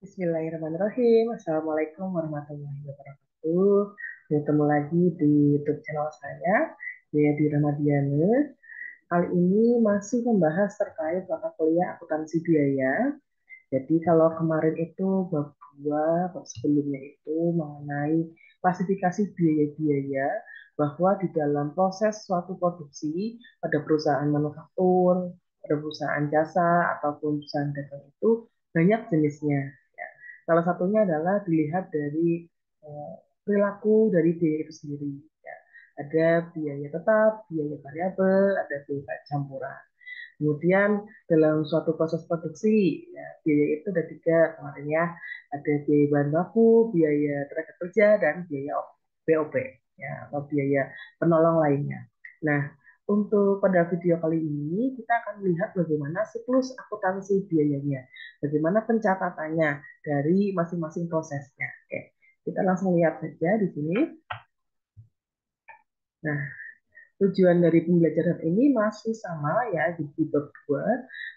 Bismillahirrahmanirrahim. Assalamualaikum warahmatullahi wabarakatuh. Bertemu lagi di YouTube channel saya, di Ramadiana. Kali ini masih membahas terkait mata kuliah akuntansi biaya. Jadi kalau kemarin itu bab 2, bab sebelumnya itu mengenai klasifikasi biaya-biaya, bahwa di dalam proses suatu produksi pada perusahaan manufaktur, pada perusahaan jasa, ataupun perusahaan dagang itu banyak jenisnya. Ya. Salah satunya adalah dilihat dari eh, perilaku dari biaya itu sendiri. Ya. Ada biaya tetap, biaya variabel, ada biaya campuran. Kemudian dalam suatu proses produksi, ya, biaya itu ada tiga kemarin ya, ada biaya bahan baku, biaya tenaga kerja, dan biaya BOP, ya, atau biaya penolong lainnya. Nah, untuk pada video kali ini kita akan melihat bagaimana siklus akuntansi biayanya, bagaimana pencatatannya dari masing-masing prosesnya. Oke, kita langsung lihat saja di sini. Nah, tujuan dari pembelajaran ini masih sama ya di bab 2,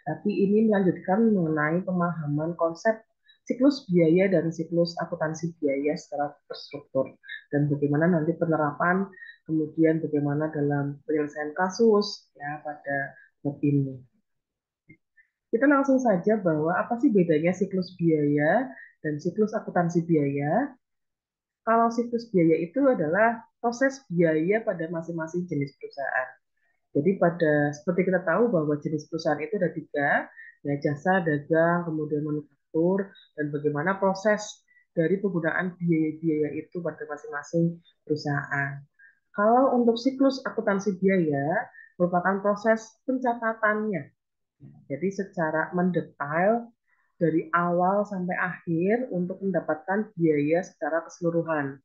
tapi ini melanjutkan mengenai pemahaman konsep siklus biaya dan siklus akuntansi biaya secara terstruktur dan bagaimana nanti penerapan, kemudian bagaimana dalam penyelesaian kasus ya pada bab ini. Kita langsung saja bahwa apa sih bedanya siklus biaya dan siklus akuntansi biaya? Kalau siklus biaya itu adalah proses biaya pada masing-masing jenis perusahaan. Jadi pada seperti kita tahu bahwa jenis perusahaan itu ada tiga, ya jasa, dagang, kemudian manufaktur, dan bagaimana proses dari penggunaan biaya-biaya itu pada masing-masing perusahaan. Kalau untuk siklus akuntansi biaya merupakan proses pencatatannya. Jadi secara mendetail dari awal sampai akhir untuk mendapatkan biaya secara keseluruhan.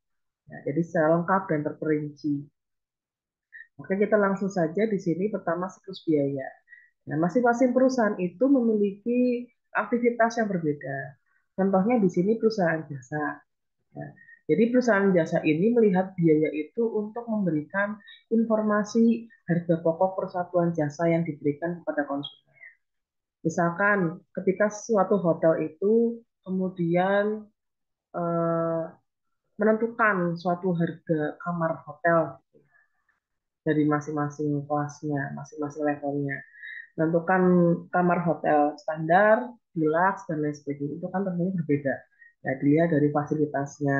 Ya, jadi secara lengkap dan terperinci. Oke, kita langsung saja di sini pertama siklus biaya. Nah, masing-masing perusahaan itu memiliki aktivitas yang berbeda. Contohnya di sini perusahaan jasa. Ya. Jadi perusahaan jasa ini melihat biaya itu untuk memberikan informasi harga pokok persatuan jasa yang diberikan kepada konsumen. Misalkan ketika suatu hotel itu kemudian eh, menentukan suatu harga kamar hotel dari masing-masing kelasnya, masing-masing levelnya. Menentukan kamar hotel standar, deluxe, dan lain sebagainya itu kan tentunya berbeda. Ya, dilihat dari fasilitasnya,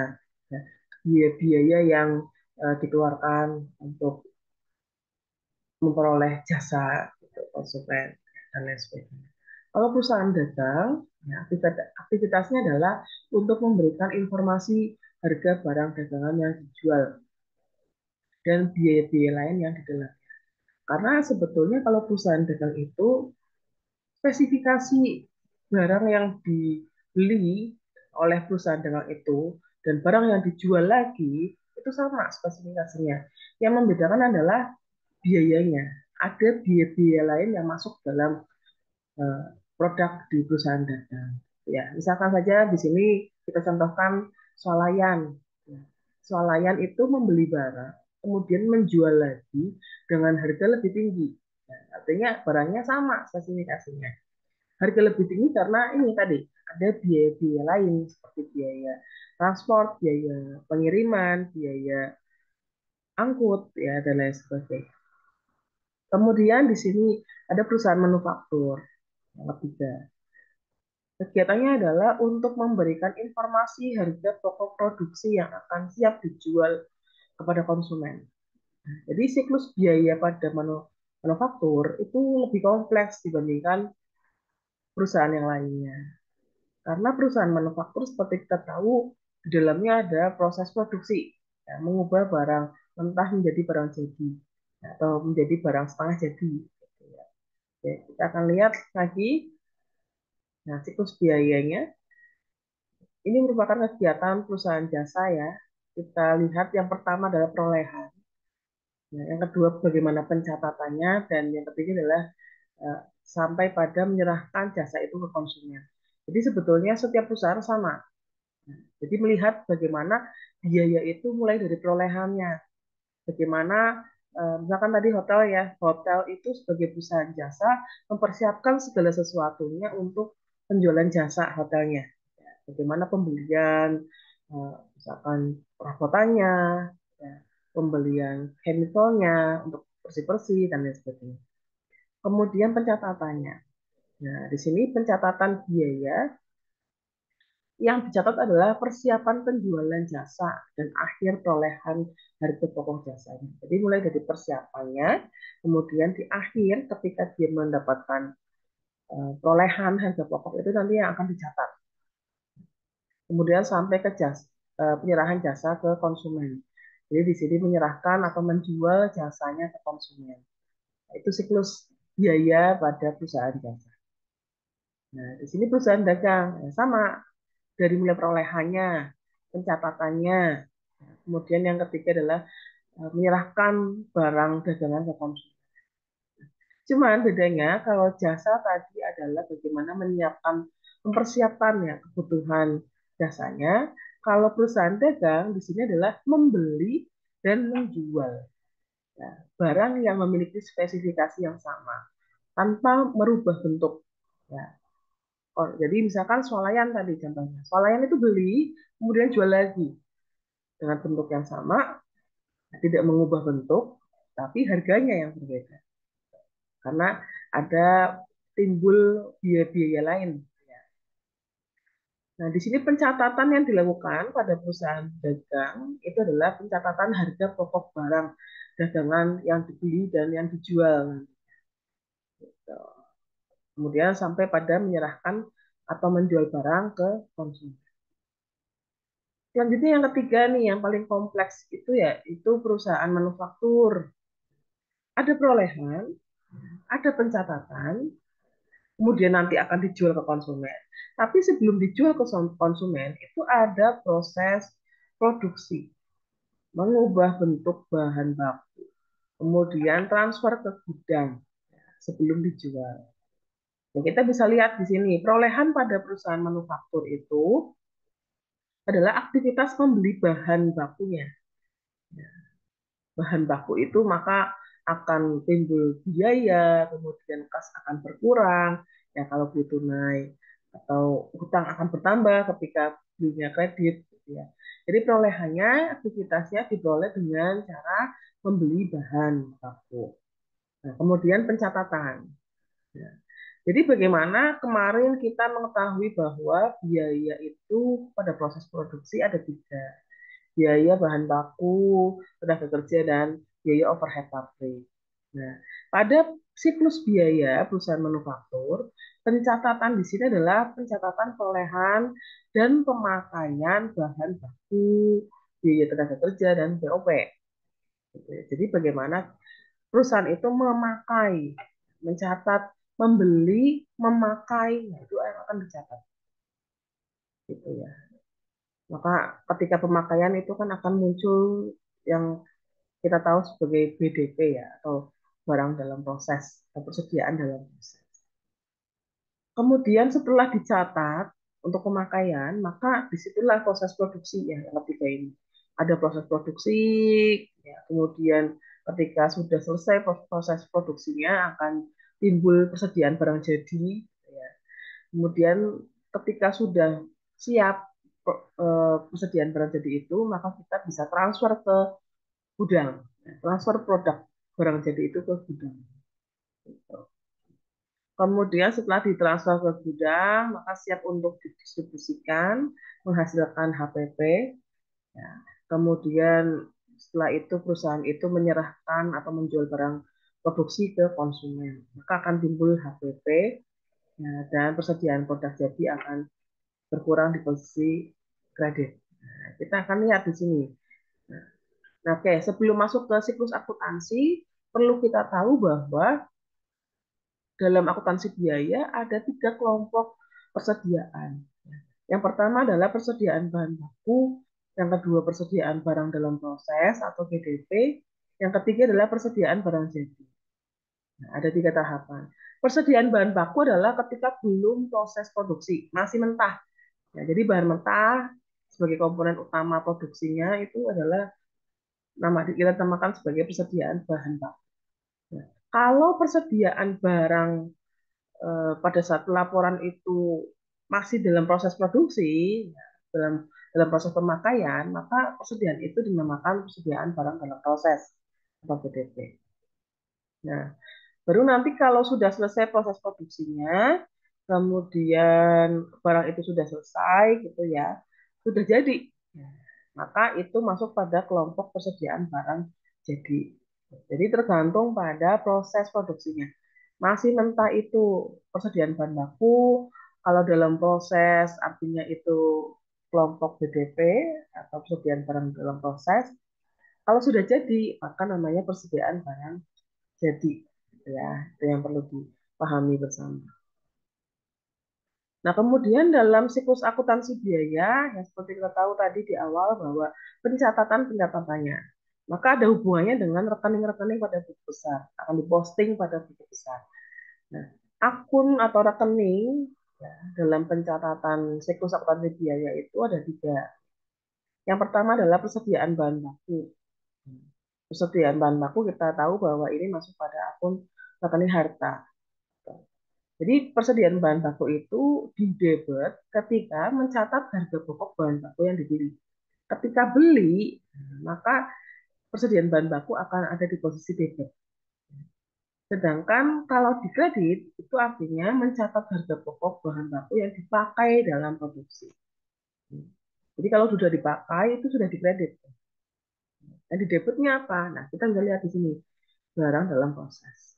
ya, biaya-biaya yang dikeluarkan untuk memperoleh jasa gitu, konsumen dan lain sebagainya. Kalau perusahaan dagang, ya, aktivitasnya adalah untuk memberikan informasi harga barang dagangan yang dijual dan biaya-biaya lain yang di dalam. Karena sebetulnya kalau perusahaan dagang itu spesifikasi barang yang dibeli oleh perusahaan dagang itu dan barang yang dijual lagi itu sama spesifikasinya. Yang membedakan adalah biayanya. Ada biaya-biaya lain yang masuk dalam produk di perusahaan dagang. Ya, misalkan saja di sini kita contohkan swalayan. Ya, swalayan itu membeli barang, kemudian menjual lagi dengan harga lebih tinggi. Ya, artinya barangnya sama spesifikasinya. Harga lebih tinggi karena ini tadi ada biaya-biaya lain seperti biaya transport, biaya pengiriman, biaya angkut, ya dan lain sebagainya. Kemudian di sini ada perusahaan manufaktur yang ketiga. Kegiatannya adalah untuk memberikan informasi harga pokok produksi yang akan siap dijual kepada konsumen. Jadi siklus biaya pada manufaktur itu lebih kompleks dibandingkan perusahaan yang lainnya. Karena perusahaan manufaktur seperti kita tahu di dalamnya ada proses produksi, ya, mengubah barang mentah menjadi barang jadi atau menjadi barang setengah jadi. Gitu ya. Oke, kita akan lihat lagi. Nah, siklus biayanya ini merupakan kegiatan perusahaan jasa ya. Kita lihat yang pertama adalah perolehan. Nah, yang kedua bagaimana pencatatannya dan yang ketiga adalah sampai pada menyerahkan jasa itu ke konsumen. Jadi sebetulnya setiap perusahaan sama. Jadi melihat bagaimana biaya itu mulai dari perolehannya. Bagaimana misalkan tadi hotel ya, hotel itu sebagai perusahaan jasa mempersiapkan segala sesuatunya untuk penjualan jasa hotelnya. bagaimana pembelian, misalkan perabotannya, ya, pembelian chemicalnya untuk bersih-bersih dan lain sebagainya. Kemudian pencatatannya. Nah, di sini pencatatan biaya yang dicatat adalah persiapan penjualan jasa dan akhir perolehan harga pokok jasanya. Jadi mulai dari persiapannya, kemudian di akhir ketika dia mendapatkan perolehan harga pokok itu nanti yang akan dicatat. Kemudian sampai ke penyerahan jasa ke konsumen. Jadi di sini menyerahkan atau menjual jasanya ke konsumen. Itu siklus biaya pada perusahaan jasa. Nah, di sini perusahaan dagang ya, sama dari mulai perolehannya, pencatatannya, kemudian yang ketiga adalah menyerahkan barang dagangan ke konsumen. Cuman bedanya kalau jasa tadi adalah bagaimana menyiapkan, mempersiapkan ya kebutuhan jasanya. Kalau perusahaan dagang di sini adalah membeli dan menjual ya, barang yang memiliki spesifikasi yang sama tanpa merubah bentuk. Ya. Oh, jadi misalkan swalayan tadi contohnya, swalayan itu beli kemudian jual lagi dengan bentuk yang sama, tidak mengubah bentuk, tapi harganya yang berbeda karena ada timbul biaya-biaya lain. Nah, di sini pencatatan yang dilakukan pada perusahaan dagang itu adalah pencatatan harga pokok barang dagangan yang dibeli dan yang dijual. Kemudian sampai pada menyerahkan atau menjual barang ke konsumen. Selanjutnya yang ketiga nih, yang paling kompleks itu ya, itu perusahaan manufaktur. Ada perolehan, ada pencatatan, kemudian nanti akan dijual ke konsumen. Tapi sebelum dijual ke konsumen, itu ada proses produksi, mengubah bentuk bahan baku, kemudian transfer ke gudang sebelum dijual. Nah, kita bisa lihat di sini, perolehan pada perusahaan manufaktur itu adalah aktivitas membeli bahan bakunya. Bahan baku itu maka akan timbul biaya, kemudian kas akan berkurang, ya kalau beli tunai, atau hutang akan bertambah ketika belinya kredit. Gitu ya. Jadi perolehannya, aktivitasnya diperoleh dengan cara membeli bahan baku. Nah, kemudian pencatatan. Ya. Jadi bagaimana kemarin kita mengetahui bahwa biaya itu pada proses produksi ada tiga, biaya bahan baku, tenaga kerja, dan biaya overhead pabrik. Nah, pada siklus biaya perusahaan manufaktur, pencatatan di sini adalah pencatatan perolehan dan pemakaian bahan baku, biaya tenaga kerja, dan BOP. Jadi bagaimana perusahaan itu memakai, mencatat, membeli, memakai, nah, itu yang akan dicatat. Gitu ya. Maka ketika pemakaian itu kan akan muncul yang kita tahu sebagai BDP ya, atau barang dalam proses, atau persediaan dalam proses. Kemudian setelah dicatat untuk pemakaian, maka disitulah proses produksi ya, yang ketiga ini. Ada proses produksi, ya, kemudian ketika sudah selesai proses produksinya akan timbul persediaan barang jadi. Ya. Kemudian ketika sudah siap persediaan barang jadi itu, maka kita bisa transfer ke gudang, transfer produk barang jadi itu ke gudang. Kemudian setelah ditransfer ke gudang, maka siap untuk didistribusikan, menghasilkan HPP. Ya. Kemudian setelah itu perusahaan itu menyerahkan atau menjual barang produksi ke konsumen. Maka akan timbul HPP ya, dan persediaan produk jadi akan berkurang di posisi kredit. Nah, kita akan lihat di sini. Nah, oke, sebelum masuk ke siklus akuntansi, perlu kita tahu bahwa dalam akuntansi biaya ada tiga kelompok persediaan. Yang pertama adalah persediaan bahan baku, yang kedua persediaan barang dalam proses atau BDP, yang ketiga adalah persediaan barang jadi. Nah, ada tiga tahapan. Persediaan bahan baku adalah ketika belum proses produksi, masih mentah. Nah, jadi bahan mentah sebagai komponen utama produksinya itu adalah kita namakan sebagai persediaan bahan baku. Nah, kalau persediaan barang pada saat laporan itu masih dalam proses produksi, ya, dalam proses pemakaian, maka persediaan itu dinamakan persediaan barang dalam proses atau PDP. Nah, baru nanti kalau sudah selesai proses produksinya, kemudian barang itu sudah selesai gitu ya, sudah jadi. Ya, maka itu masuk pada kelompok persediaan barang jadi. Jadi tergantung pada proses produksinya. Masih mentah itu persediaan bahan baku, kalau dalam proses artinya itu kelompok BDP atau persediaan barang dalam proses. Kalau sudah jadi, maka namanya persediaan barang jadi, gitu ya, itu yang perlu dipahami bersama. Nah, kemudian dalam siklus akuntansi biaya, yang seperti kita tahu tadi di awal bahwa pencatatannya, maka ada hubungannya dengan rekening-rekening pada buku besar, akan diposting pada buku besar. Nah, akun atau rekening ya, dalam pencatatan siklus akuntansi biaya itu ada tiga. Yang pertama adalah persediaan bahan baku. Persediaan bahan baku kita tahu bahwa ini masuk pada akun rekening harta. Jadi persediaan bahan baku itu didebet ketika mencatat harga pokok bahan baku yang dibeli. Ketika beli, maka persediaan bahan baku akan ada di posisi debit. Sedangkan kalau di kredit, itu artinya mencatat harga pokok bahan baku yang dipakai dalam produksi. Jadi kalau sudah dipakai, itu sudah dikredit. Dan di debitnya apa? Nah, kita bisa lihat di sini, barang dalam proses.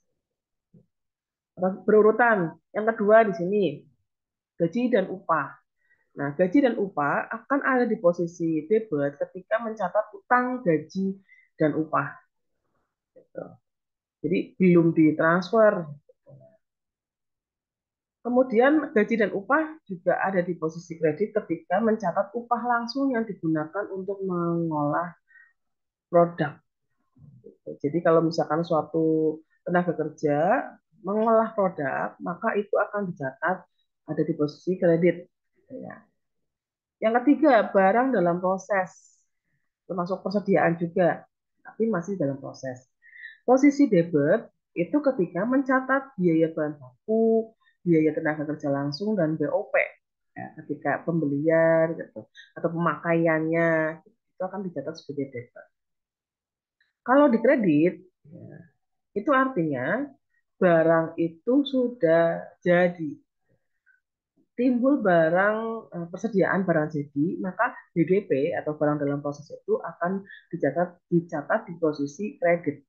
Berurutan. Yang kedua di sini, gaji dan upah. Nah, gaji dan upah akan ada di posisi debit ketika mencatat utang, gaji, dan upah. Gitu. Jadi belum ditransfer. Kemudian gaji dan upah juga ada di posisi kredit ketika mencatat upah langsung yang digunakan untuk mengolah produk. Jadi kalau misalkan suatu tenaga kerja mengolah produk, maka itu akan dicatat ada di posisi kredit. Ya. Yang ketiga, barang dalam proses, termasuk persediaan juga, tapi masih dalam proses. Posisi debit itu ketika mencatat biaya bahan baku, biaya tenaga kerja langsung, dan BOP. Ya, ketika pembelian gitu, atau pemakaiannya, itu akan dicatat sebagai debit. Kalau di kredit, ya, itu artinya barang itu sudah jadi. Timbul barang persediaan barang jadi, maka BDP atau barang dalam proses itu akan dicatat di posisi kredit.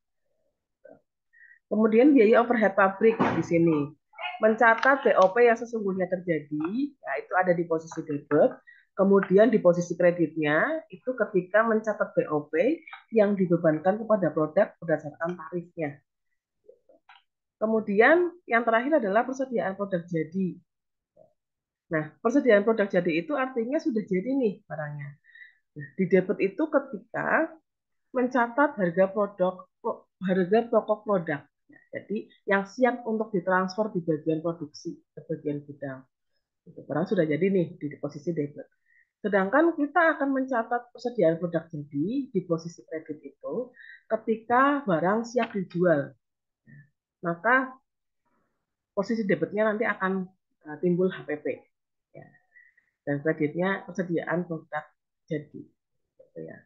Kemudian biaya overhead pabrik di sini. Mencatat BOP yang sesungguhnya terjadi, ya itu ada di posisi debit. Kemudian di posisi kreditnya, itu ketika mencatat BOP yang dibebankan kepada produk berdasarkan tarifnya. Kemudian yang terakhir adalah persediaan produk jadi. Nah, persediaan produk jadi itu artinya sudah jadi nih barangnya. Nah, di debit itu ketika mencatat harga pokok produk. Ya, jadi yang siap untuk ditransfer di bagian produksi ke bagian gudang. Itu barang sudah jadi nih di posisi debit. Sedangkan kita akan mencatat persediaan produk jadi di posisi kredit itu ketika barang siap dijual. Maka posisi debitnya nanti akan timbul HPP. Ya. Dan kreditnya persediaan produk jadi. Gitu ya.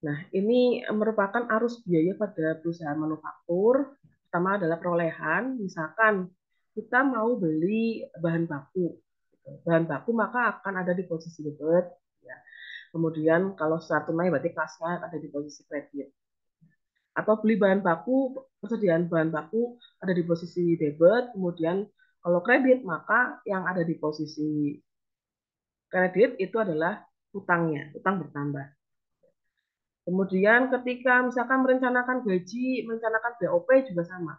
Nah, ini merupakan arus biaya pada perusahaan manufaktur. Pertama adalah perolehan, misalkan kita mau beli bahan baku. Bahan baku maka akan ada di posisi debit. Ya. Kemudian kalau secara tunai berarti kasnya ada di posisi kredit. Atau beli bahan baku, persediaan bahan baku ada di posisi debit. Kemudian kalau kredit maka yang ada di posisi kredit itu adalah utangnya, utang bertambah. Kemudian ketika misalkan merencanakan gaji, merencanakan BOP juga sama.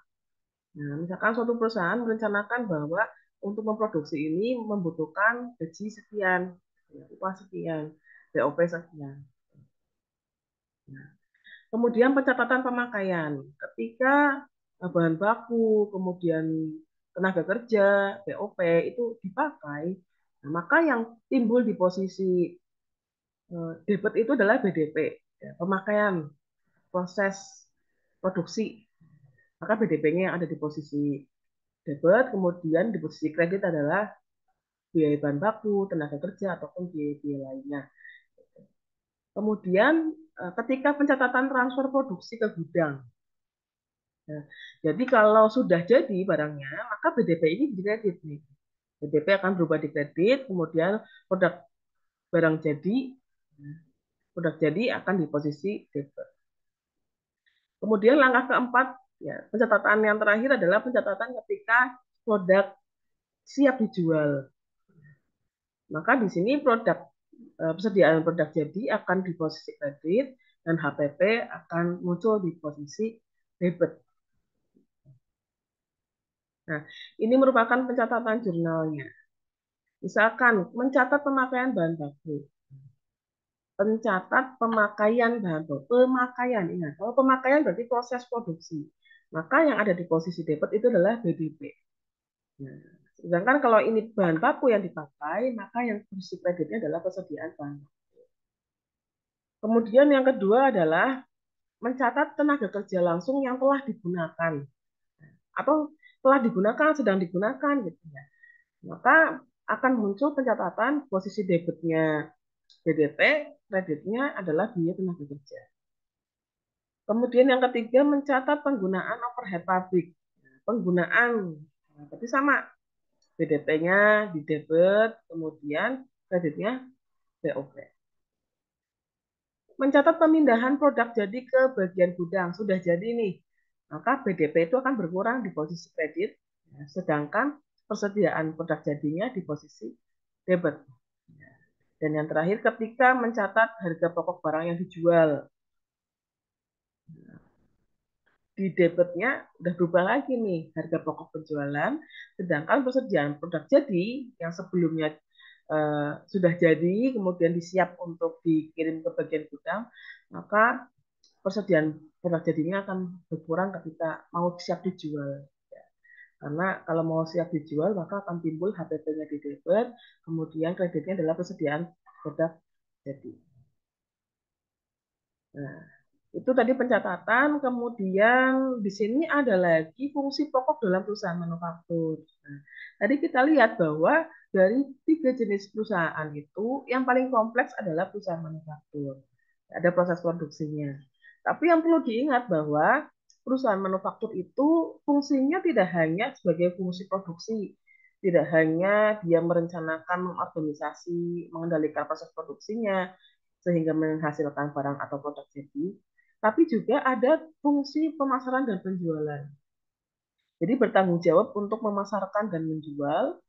Nah, misalkan suatu perusahaan merencanakan bahwa untuk memproduksi ini membutuhkan gaji sekian, upah sekian, BOP sekian. Nah, kemudian pencatatan pemakaian. Ketika bahan baku, kemudian tenaga kerja, BOP itu dipakai, nah, maka yang timbul di posisi debit itu adalah BDP, ya, pemakaian proses produksi. Maka BDP-nya yang ada di posisi debit, kemudian di posisi kredit adalah biaya bahan baku, tenaga kerja, ataupun biaya lainnya. Kemudian ketika pencatatan transfer produksi ke gudang. Nah, jadi kalau sudah jadi barangnya, maka BDP ini dikredit nih. BDP akan berubah di kredit, kemudian barang jadi, produk jadi akan di posisi debit. Kemudian langkah keempat, ya, pencatatan yang terakhir adalah pencatatan ketika produk siap dijual. Maka di sini persediaan produk jadi akan di posisi kredit dan HPP akan muncul di posisi debit. Nah, ini merupakan pencatatan jurnalnya. Misalkan mencatat pemakaian bahan baku. Pencatat pemakaian bahan baku. Pemakaian, ingat. Kalau pemakaian berarti proses produksi. Maka yang ada di posisi debit itu adalah BDP. Nah, sedangkan kalau ini bahan baku yang dipakai, maka yang posisi kreditnya adalah persediaan bahan baku. Kemudian yang kedua adalah mencatat tenaga kerja langsung yang telah digunakan atau telah digunakan, sedang digunakan gitu ya. Maka akan muncul pencatatan posisi debitnya BDP, kreditnya adalah biaya tenaga kerja. Kemudian yang ketiga mencatat penggunaan overhead pabrik. Penggunaan, berarti sama BDP-nya di debit, kemudian kreditnya BOP. Mencatat pemindahan produk jadi ke bagian gudang, sudah jadi nih, maka BDP itu akan berkurang di posisi kredit, sedangkan persediaan produk jadinya di posisi debit. Dan yang terakhir ketika mencatat harga pokok barang yang dijual, di debitnya udah berubah lagi nih harga pokok penjualan, sedangkan persediaan produk jadi yang sebelumnya sudah jadi kemudian disiap untuk dikirim ke bagian gudang, maka persediaan produk jadinya akan berkurang ketika mau siap dijual. Karena kalau mau siap dijual maka akan timbul HPP-nya di debit, kemudian kreditnya adalah persediaan produk jadi. Nah, itu tadi pencatatan, kemudian di sini ada lagi fungsi pokok dalam perusahaan manufaktur. Nah, tadi kita lihat bahwa dari 3 jenis perusahaan itu, yang paling kompleks adalah perusahaan manufaktur. Ada proses produksinya. Tapi yang perlu diingat bahwa perusahaan manufaktur itu fungsinya tidak hanya sebagai fungsi produksi, tidak hanya dia merencanakan, mengorganisasi, mengendalikan proses produksinya, sehingga menghasilkan barang atau produk jadi, tapi juga ada fungsi pemasaran dan penjualan. Jadi bertanggung jawab untuk memasarkan dan menjual.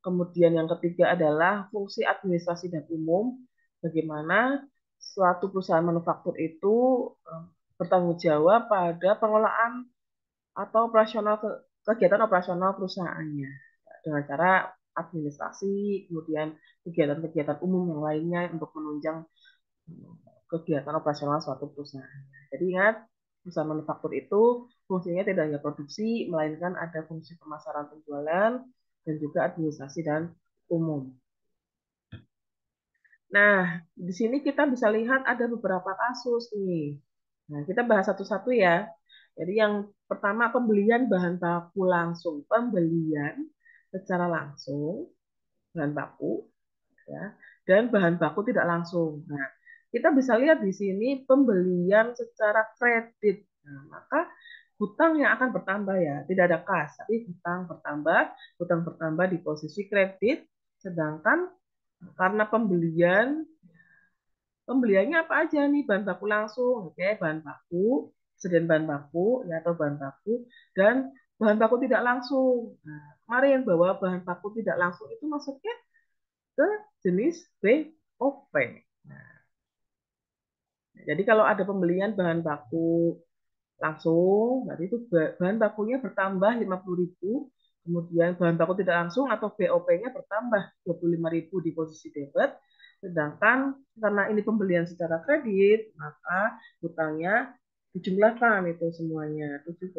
Kemudian yang ketiga adalah fungsi administrasi dan umum. Bagaimana suatu perusahaan manufaktur itu bertanggung jawab pada pengelolaan atau kegiatan operasional perusahaannya dengan cara administrasi, kemudian kegiatan-kegiatan umum yang lainnya untuk menunjang kegiatan operasional suatu perusahaan. Jadi ingat, perusahaan manufaktur itu fungsinya tidak hanya produksi, melainkan ada fungsi pemasaran penjualan dan juga administrasi dan umum. Nah, di sini kita bisa lihat ada beberapa kasus nih. Nah, kita bahas satu-satu ya. Jadi yang pertama pembelian bahan baku langsung, pembelian secara langsung bahan baku ya, dan bahan baku tidak langsung. Nah, kita bisa lihat di sini pembelian secara kredit. Nah, maka hutang yang akan bertambah ya, tidak ada kas, tapi hutang bertambah di posisi kredit, sedangkan karena pembeliannya apa aja nih, bahan baku langsung, oke, bahan baku, persediaan bahan baku ya, atau bahan baku dan bahan baku tidak langsung. Nah, kemarin bahwa bahan baku tidak langsung itu maksudnya ke jenis BOP. Nah, jadi kalau ada pembelian bahan baku langsung, berarti itu bahan bakunya bertambah 50.000, kemudian bahan baku tidak langsung atau BOP-nya bertambah 25.000 di posisi debit, sedangkan karena ini pembelian secara kredit, maka hutangnya dijumlahkan itu semuanya 75.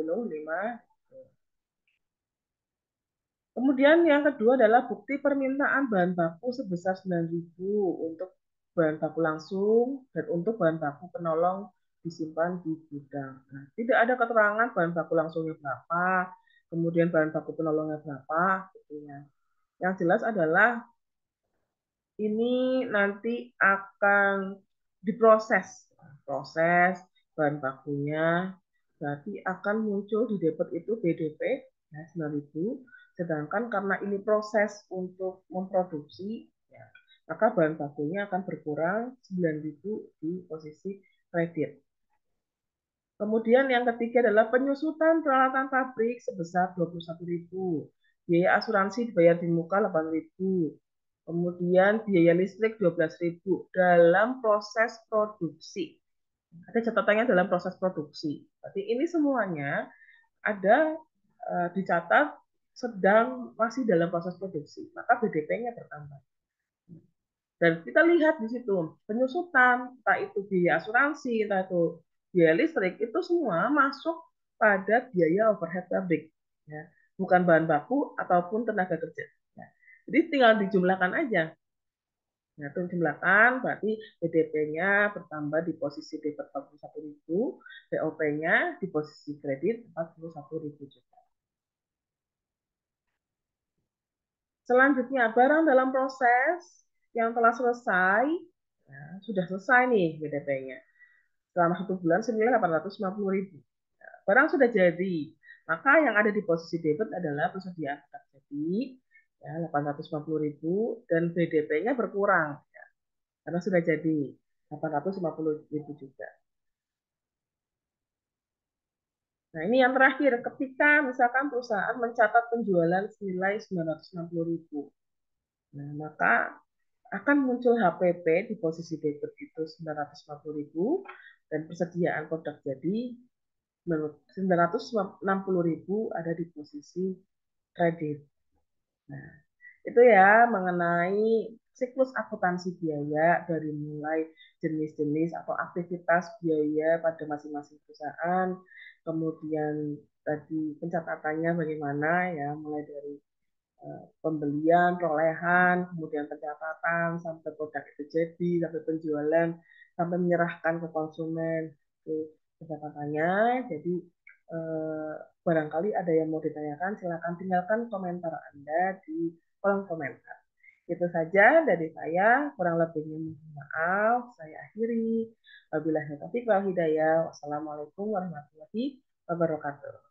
Kemudian yang kedua adalah bukti permintaan bahan baku sebesar 9.000 untuk bahan baku langsung dan untuk bahan baku penolong disimpan di gudang. Nah, tidak ada keterangan bahan baku langsungnya berapa, kemudian bahan baku penolongnya berapa, gitu ya. Yang jelas adalah ini nanti akan diproses. Proses bahan bakunya, berarti akan muncul di debit itu BDP ya, 9.000. Sedangkan karena ini proses untuk memproduksi, ya, maka bahan bakunya akan berkurang 9.000 di posisi kredit. Kemudian yang ketiga adalah penyusutan peralatan pabrik sebesar 21.000. Biaya asuransi dibayar di muka 8.000. Kemudian biaya listrik 12.000 dalam proses produksi. Ada catatannya dalam proses produksi. Berarti ini semuanya ada dicatat sedang masih dalam proses produksi. Maka BDP-nya bertambah. Dan kita lihat di situ penyusutan, entah itu biaya asuransi, entah itu biaya listrik, itu semua masuk pada biaya overhead pabrik, ya. Bukan bahan baku ataupun tenaga kerja. Ya. Jadi tinggal dijumlahkan aja. Nah, itu dijumlahkan, berarti BDP-nya bertambah di posisi debit 41.000, BOP-nya di posisi kredit 41.000 juga. Selanjutnya, barang dalam proses yang telah selesai, ya, sudah selesai nih BDP-nya. Selama 1 bulan senilai 850.000. Barang sudah jadi, maka yang ada di posisi debit adalah persediaan produk jadi, ya, 850.000 dan BDP-nya berkurang, ya, karena sudah jadi 850.000 juga. Nah, ini yang terakhir, ketika misalkan perusahaan mencatat penjualan senilai 960.000. Nah, maka akan muncul HPP di posisi debit itu 950.000 dan persediaan produk jadi 960.000 ada di posisi kredit. Nah, itu ya mengenai siklus akuntansi biaya dari mulai jenis-jenis atau aktivitas biaya pada masing-masing perusahaan, kemudian tadi pencatatannya bagaimana ya, mulai dari pembelian, perolehan, kemudian pencatatan, sampai produk itu jadi, sampai penjualan, sampai menyerahkan ke konsumen. Itu pencatatannya. Jadi eh, barangkali ada yang mau ditanyakan, silakan tinggalkan komentar Anda di kolom komentar. Itu saja dari saya, kurang lebihnya mohon maaf, saya akhiri. Wabillahi taufiq wal hidayah. Wassalamualaikum warahmatullahi wabarakatuh.